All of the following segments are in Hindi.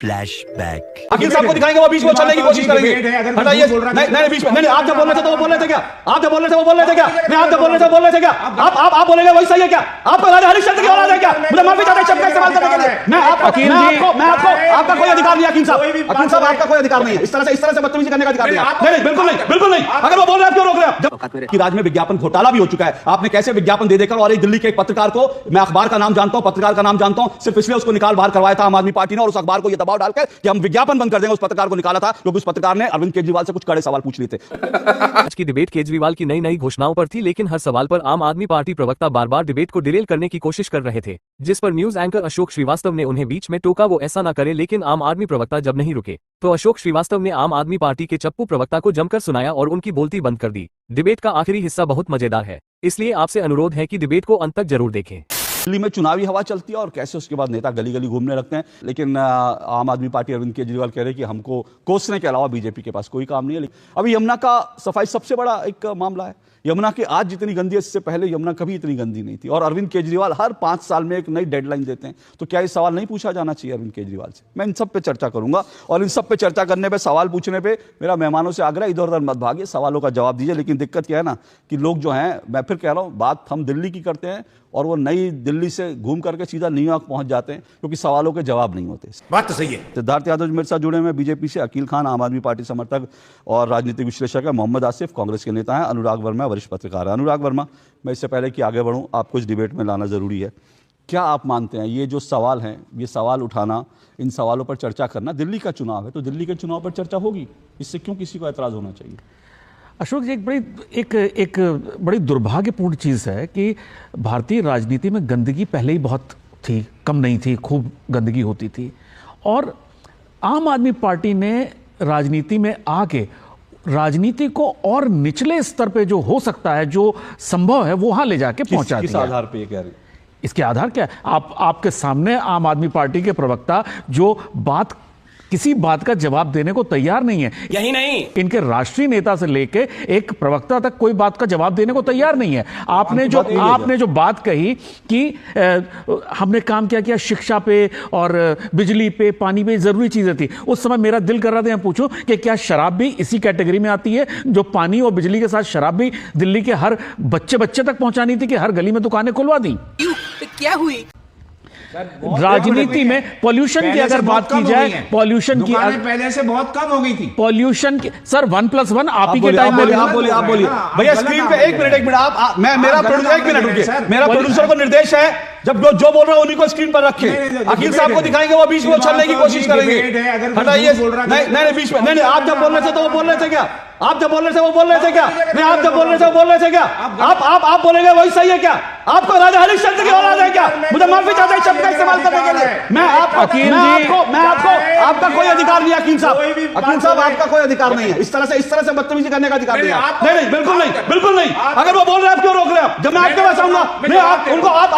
फ्लैशबैक। अखिल साहब को दिखाएंगे, वो बीच में चलने की कोशिश करेंगे। हटाइए, नहीं बीच में, नहीं आप जब बोल रहे थे तो वो बोल रहे थे क्या? आप जब बोल रहे थे वो बोल रहे थे क्या? नहीं आप जब बोल रहे थे वो बोल रहे थे क्या? आप बोलेंगे वही सही है क्या? आपको राजा हरिश्चंद्र की औलाद है क्या? मुझे माफी चाहते हैं शब्द का इस्तेमाल करने के लिए। मैं आपको आपका कोई अधिकार नहीं है अखिल साहब। अखिल साहब आपका कोई अधिकार नहीं है इस तरह से बदतमीजी करने का अधिकार नहीं है। नहीं बिल्कुल नहीं, बिल्कुल नहीं। अगर वो बोल रहे हैं आप क्यों रोक रहे हैं? जब कि राज्य में विज्ञापन घोटाला भी हो चुका है, आपने कैसे विज्ञापन दे देकर, और एक दिल्ली के एक पत्रकार को, मैं अखबार का नाम जानता हूं, पत्रकार का नाम जानता हूं, सिर्फ इसलिए उसको निकाल बाहर करवाया था आम आदमी पार्टी ने, और उस अखबार को यह दबाव डालकर कि हम विज्ञापन बंद कर देंगे, उस पत्रकार को निकाला था क्योंकि उस पत्रकार ने अरविंद केजरीवाल से कुछ कड़े सवाल पूछ लिए थे। आज की डिबेट केजरीवाल की नई घोषणाओं पर थी, लेकिन हर सवाल पर आम आदमी पार्टी प्रवक्ता बार-बार डिबेट को डिरेल करने की कोशिश कर रहे थे, जिस पर न्यूज एंकर अशोक श्रीवास्तव ने उन्हें बीच में टोका वो ऐसा न करे, लेकिन आम आदमी प्रवक्ता जब नहीं रुके तो अशोक श्रीवास्तव ने आम आदमी पार्टी के चप्पू प्रवक्ता को जमकर सुनाया और उनकी बोलती बंद कर दी। डिबेट का आखिरी हिस्सा बहुत मजेदार है, इसलिए आपसे अनुरोध है कि डिबेट को अंत तक जरूर देखें। दिल्ली में चुनावी हवा चलती है और कैसे उसके बाद नेता गली गली घूमने लगते हैं, लेकिन आम आदमी पार्टी अरविंद केजरीवाल कह रहे हैं कि हमको कोसने के अलावा बीजेपी के पास कोई काम नहीं है। अभी यमुना का सफाई सबसे बड़ा एक मामला है। यमुना की आज जितनी गंदी है, इससे पहले यमुना कभी इतनी गंदी नहीं थी, और अरविंद केजरीवाल हर 5 साल में एक नई डेडलाइन देते हैं। तो क्या ये सवाल नहीं पूछा जाना चाहिए अरविंद केजरीवाल से? मैं इन सब पे चर्चा करूंगा, और इन सब पे चर्चा करने पे, सवाल पूछने पे मेरा मेहमानों से आग्रह, इधर उधर मत भागिए, सवालों का जवाब दीजिए। लेकिन दिक्कत क्या है ना कि लोग जो हैं, मैं फिर कह रहा हूँ, बात हम दिल्ली की करते हैं और वो नई दिल्ली से घूम करके सीधा न्यूयॉर्क पहुंच जाते हैं, क्योंकि सवालों के जवाब नहीं होते। बात तो सही है। सिद्धार्थ यादव मेरे साथ जुड़े हुए बीजेपी से, अकील खान आम आदमी पार्टी समर्थक और राजनीतिक विश्लेषक है, मोहम्मद आसिफ कांग्रेस के नेता हैं, अनुराग वर्मा वरिष्ठ पत्रकार है। अनुराग वर्मा, मैं इससे पहले कि आगे बढ़ूं, आपको इस डिबेट में लाना जरूरी है। क्या आप मानते हैं ये जो सवाल हैं, ये सवाल उठाना, इन सवालों पर चर्चा करना, दिल्ली का चुनाव है तो दिल्ली के चुनाव पर चर्चा होगी, इससे क्यों किसी को ऐतराज होना चाहिए? अशोक जी, एक बड़ी दुर्भाग्यपूर्ण चीज़ है कि भारतीय राजनीति में गंदगी पहले ही बहुत थी, कम नहीं थी, खूब गंदगी होती थी, और आम आदमी पार्टी ने राजनीति में आके राजनीति को और निचले स्तर पे जो हो सकता है, जो संभव है, वहां ले जाके पहुंचा दिया। किस आधार पे ये कह रहे? इसके आधार क्या है? आपके सामने आम आदमी पार्टी के प्रवक्ता जो किसी बात का जवाब देने को तैयार नहीं है। यही नहीं, इनके राष्ट्रीय नेता से लेके एक प्रवक्ता तक कोई बात का जवाब देने को तैयार नहीं है। आपने जो बात कही कि हमने काम क्या किया शिक्षा पे और बिजली पे, पानी पे, जरूरी चीजें थी, उस समय मेरा दिल कर रहा था मैं पूछूं कि क्या शराब भी इसी कैटेगरी में आती है? जो पानी और बिजली के साथ शराब भी दिल्ली के हर बच्चे तक पहुंचानी थी कि हर गली में दुकानें खुलवा दी? क्या हुई? राजनीति में पॉल्यूशन की अगर बात की जाए, पॉल्यूशन की पहले से बहुत कम हो गई थी। पॉल्यूशन की सर 1+1 आप ही के टाइम में। आप बोलिए भैया, स्क्रीन पे एक मिनट आप, मेरा प्रोड्यूसर, एक मिनट रुकिए, मेरा प्रोड्यूसर को निर्देश है, जब जो बोल रहे हैं उन्हीं को स्क्रीन पर रखें। अखिल साहब को दिखाएंगे, वो बीच में चलने की कोशिश करेंगे। हटाइए, नहीं बीच में, नहीं आप जब बोल रहे थे तो वो बोल रहे थे क्या? आप जब बोल रहे थे वो बोल रहे थे क्या? नहीं आप जब बोल रहे थे वो बोल रहे थे क्या? आप बोलेंगे वही सही है क्या? आपको राजा हरिश्चंद्र की औलाद है क्या? मुझे माफी चाहते हैं शब्द का इस्तेमाल करने के लिए। मैं आपको आपका कोई अधिकार नहीं है अकील साहब, आपका कोई अधिकार नहीं है इस तरह से बदतमीजी करने का अधिकार नहीं है। नहीं बिल्कुल नहीं। अगर वो बोल रहे हैं आप क्यों रोक रहे हैं? जब मैं आपके पास आऊंगा, नहीं आप उनको आप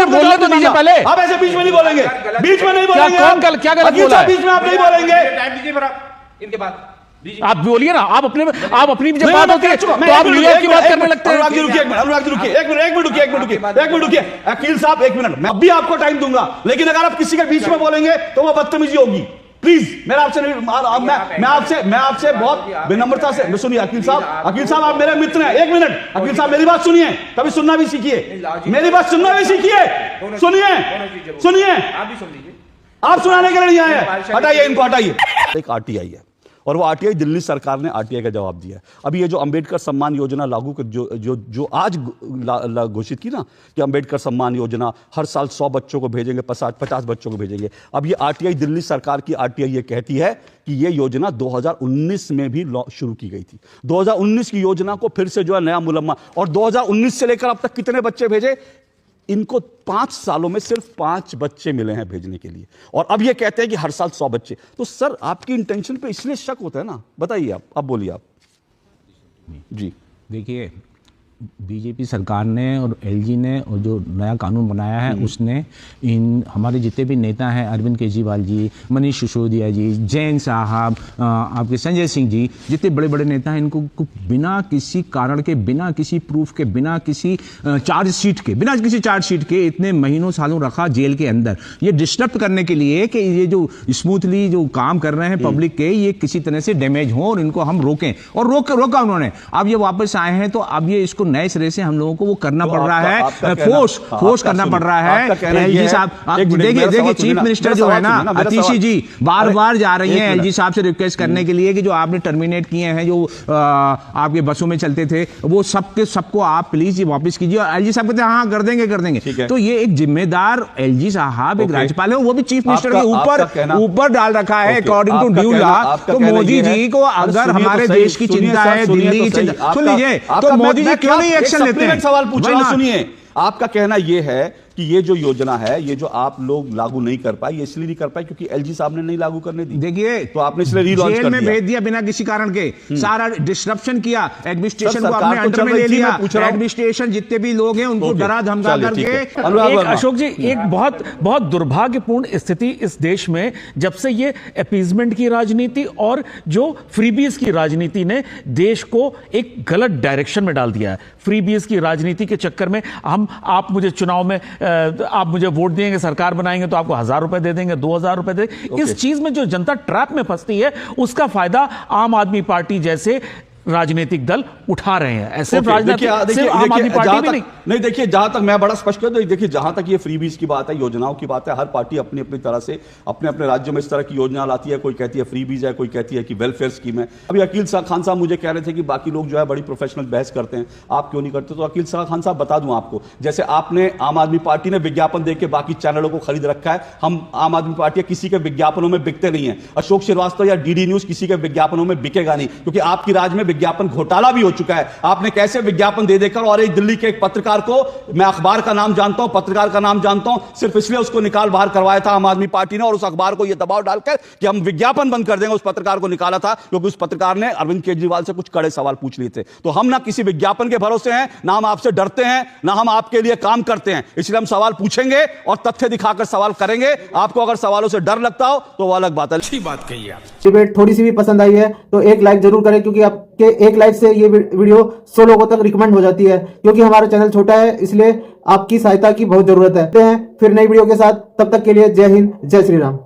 बोलने तो दीजिए पहले। आप ऐसे बीच में नहीं बोलेंगे, बीच में नहीं बोलेंगे। क्या गलत बोला है? बीच में आप नहीं बोलेंगे। इनके बाद आप बोलिए ना, आप अपनी जब बात होती है तो आप न्यूयॉर्क की बात करने लगते हैं। अनुराग जी रुकिए, एक मिनट रुकिए। अकील साहब एक मिनट, मैं अभी आपको टाइम दूंगा, लेकिन अगर आप किसी के बीच में बोलेंगे तो वो बदतमीजी होगी। प्लीज मेरा आपसे मैं आपसे बहुत विनम्रता से सुनिए। अकील साहब आप मेरे मित्र हैं। एक मिनट अकील साहब, मेरी बात सुनिए, कभी सुनना भी सीखिए, मेरी बात सुनना भी सीखिए। सुनिए, आप सुनाने के लिए नहीं आए हैं। हटाइए इनको, हटाइए। एक आरटीआई है और वो आरटीआई, दिल्ली सरकार ने आरटीआई का जवाब दिया है। अभी ये जो अंबेडकर सम्मान योजना लागू कर, जो आज घोषित की ना कि अंबेडकर सम्मान योजना हर साल 100 बच्चों को भेजेंगे, 50 बच्चों को भेजेंगे। अब ये आरटीआई, दिल्ली सरकार की आरटीआई ये कहती है कि ये योजना 2019 में भी शुरू की गई थी। 2019 की योजना को फिर से जो है नया मुलम्मा, और 2019 से लेकर अब तक कितने बच्चे भेजे? इनको 5 सालों में सिर्फ 5 बच्चे मिले हैं भेजने के लिए, और अब ये कहते हैं कि हर साल 100 बच्चे। तो सर आपकी इंटेंशन पे इसलिए शक होता है ना। बताइए, आप बोलिए आप जी। देखिए, बीजेपी सरकार ने और एलजी ने और जो नया कानून बनाया है उसने इन हमारे जितने भी नेता हैं, अरविंद केजरीवाल जी, मनीष सिसोदिया जी, जैन साहब, आपके संजय सिंह जी, जितने बड़े बड़े नेता हैं, इनको बिना किसी कारण के, बिना किसी प्रूफ के, बिना किसी चार्जशीट के इतने महीनों सालों रखा जेल के अंदर, ये डिस्टर्ब करने के लिए कि ये जो स्मूथली जो काम कर रहे हैं पब्लिक के, ये किसी तरह से डैमेज हो और इनको हम रोकें, और रोका उन्होंने। अब ये वापस आए हैं तो अब ये इसको नए सिरे से हम लोगों को वो करना पड़ रहा है, फोर्स करना पड़ रहा है। एलजी साहब देखिए चीफ मिनिस्टर जो है ना आतिशी जी बार जा रही हैं एलजी साहब से रिक्वेस्ट करने के लिए कि जो आपने टर्मिनेट किए हैं, जो आपके बसों में चलते थे, वो सबको आप प्लीज ये वापस कीजिए। और एलजी साहब कहते हैं हाँ कर देंगे। तो ये एक जिम्मेदार एलजी साहब एक राज्यपाल है, वो भी चीफ मिनिस्टर के ऊपर डाल रखा है अकॉर्डिंग टू ड्यू लॉ। तो मोदी जी को अगर हमारे देश की चिंता है, दिल्ली की चिंता, सुन लीजिए, तो मोदी जी क्यों नहीं एक्शन लेते हैं? सवाल पूछ रहा हूं, सुनिए। आपका कहना यह है कि ये जो योजना है, ये जो आप लोग लागू नहीं कर पाए, ये इसलिए नहीं कर पाए क्योंकि एलजी साहब ने नहीं लागू करने दी। देखिए तो आपने इसलिए रीलॉन्च कर दिया, जेल में भेज दिया बिना किसी कारण के, सारा डिस्ट्रप्शन किया, एडमिनिस्ट्रेशन को अपने अंडर में ले लिया, एडमिनिस्ट्रेशन जितने भी लोग हैं उनको डरा धमका करके। अशोक जी, एक बहुत दुर्भाग्यपूर्ण स्थिति इस देश में, जब से ये अपीजमेंट की राजनीति और जो फ्रीबीज की राजनीति ने देश को एक गलत डायरेक्शन में डाल दिया है। फ्रीबीज की राजनीति के चक्कर में आप मुझे चुनाव में आप मुझे वोट देंगे, सरकार बनाएंगे तो आपको 1000 रुपए दे देंगे, 2000 रुपए दे देंगे। इस चीज में जो जनता ट्रैप में फंसती है, उसका फायदा आम आदमी पार्टी जैसे राजनीतिक दल उठा रहे हैं। ऐसे आम आदमी पार्टी भी नहीं। देखिए, जहां तक मैं बड़ा स्पष्ट कर दूं, देखिए जहां तक ये फ्रीबीज की बात है, योजनाओं की बात है, हर पार्टी अपनी अपनी तरह से अपने अपने राज्यों में इस तरह की योजना लाती है। कोई कहती है फ्रीबीज है, कोई कहती है कि वेलफेयर स्कीम है। अभी अकील खान साहब मुझे कह रहे थे कि बाकी लोग जो है बड़ी प्रोफेशनल बहस करते हैं, आप क्यों नहीं करते? तो अकील खान साहब बता दूं आपको, जैसे आपने आम आदमी पार्टी ने विज्ञापन देकर बाकी चैनलों को खरीद रखा है, हम आम आदमी पार्टी किसी के विज्ञापनों में बिकते नहीं है। अशोक श्रीवास्तव या डीडी न्यूज किसी के विज्ञापनों में बिकेगा नहीं, क्योंकि आपकी राज में विज्ञापन घोटाला भी हो चुका है। आपने कैसे विज्ञापन दे देकर, और एक दिल्ली के एक पत्रकार को, मैं अखबार का नाम जानता हूं, पत्रकार का नाम जानता हूं, सिर्फ इसलिए उसको निकाल बाहर करवाया था आम आदमी पार्टी ने, और उस अखबार को यह दबाव डालकर कि हम विज्ञापन बंद कर देंगे, उस पत्रकार को निकाला था क्योंकि उस पत्रकार ने अरविंद केजरीवाल से कुछ कड़े सवाल पूछ लिए थे। तो हम ना किसी विज्ञापन के भरोसे हैं, ना हम आपसे डरते हैं, ना हम आपके लिए काम करते हैं। इसलिए हम सवाल पूछेंगे और तथ्य दिखाकर सवाल करेंगे। आपको अगर सवालों से डर लगता हो तो वो अलग बात है। अच्छी बात कही आप। डिबेट थोड़ी सी भी पसंद आई है तो एक लाइक जरूर करें, क्योंकि आपके एक लाइक से ये वीडियो 100 लोगों तक रिकमेंड हो जाती है। क्योंकि हमारा चैनल छोटा है, इसलिए आपकी सहायता की बहुत जरूरत है। फिर नई वीडियो के साथ, तब तक के लिए जय हिंद, जय श्री राम।